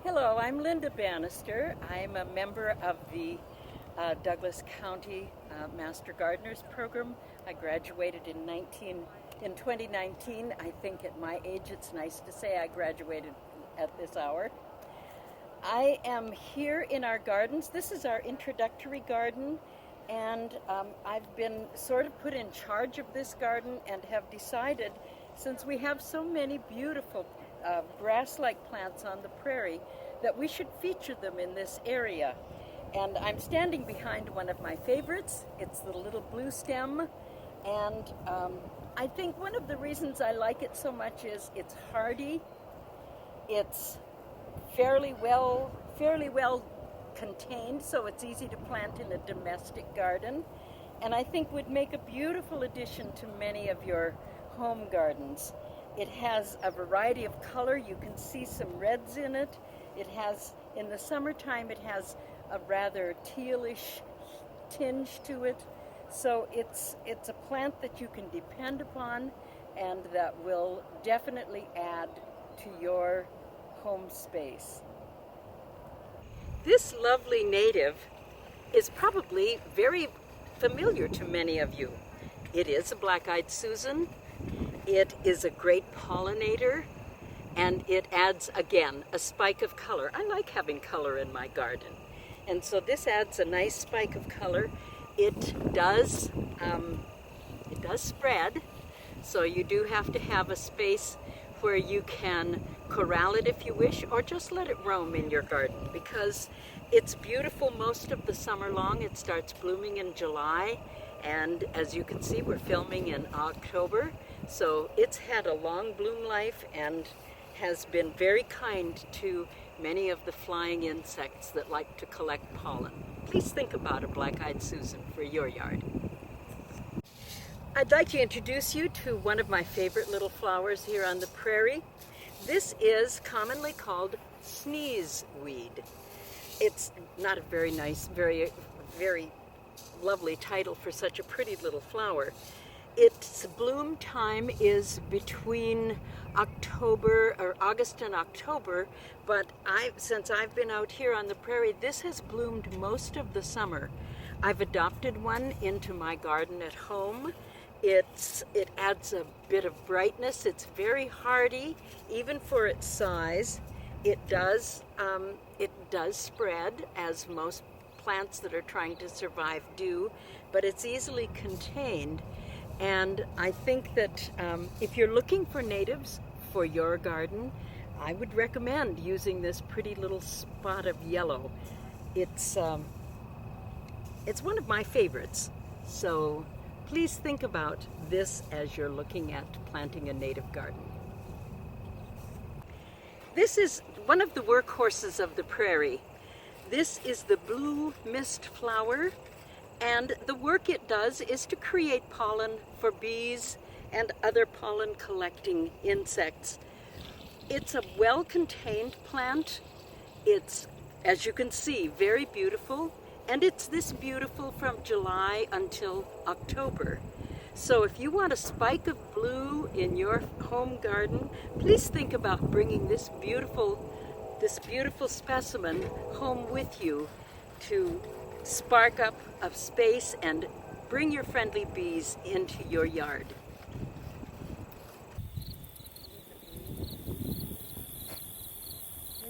Hello, I'm Linda Bannister. I'm a member of the Douglas County Master Gardeners Program. I graduated in 2019. I think at my age it's nice to say I graduated at this hour. I am here in our gardens. This is our introductory garden, and I've been sort of put in charge of this garden and have decided, since we have so many beautiful grass-like plants on the prairie, that we should feature them in this area. And I'm standing behind one of my favorites. It's the little blue stem, and I think one of the reasons I like it so much is it's hardy, it's fairly well contained, so it's easy to plant in a domestic garden, and I think would make a beautiful addition to many of your home gardens. It has a variety of color. You can see some reds in it. It has, in the summertime, it has a rather tealish tinge to it. So it's a plant that you can depend upon and that will definitely add to your home space. This lovely native is probably very familiar to many of you. It is a BlackEyed Susan. It is a great pollinator, and it adds, again, a spike of color. I like having color in my garden, and so this adds a nice spike of color. It does spread, so you do have to have a space where you can corral it if you wish, or just let it roam in your garden, because it's beautiful most of the summer long. It starts blooming in July, and as you can see, we're filming in October, so it's had a long bloom life and has been very kind to many of the flying insects that like to collect pollen. Please think about a BlackEyed Susan for your yard. I'd like to introduce you to one of my favorite little flowers here on the prairie. This is commonly called Sneezeweed. It's not a very nice, very lovely title for such a pretty little flower. Its bloom time is between August and October, but since I've been out here on the prairie, this has bloomed most of the summer. I've adopted one into my garden at home. It adds a bit of brightness. It's very hardy, even for its size. It does spread, as most plants that are trying to survive do, but it's easily contained. And I think that if you're looking for natives for your garden, I would recommend using this pretty little spot of yellow. It's one of my favorites, so please think about this as you're looking at planting a native garden. This is one of the workhorses of the prairie. This is the blue mist flower, and the work it does is to create pollen for bees and other pollen collecting insects. It's a well-contained plant. It's, as you can see, very beautiful, and it's this beautiful from July until October. So if you want a spike of blue in your home garden, please think about bringing this beautiful specimen home with you to spark up a space and bring your friendly bees into your yard.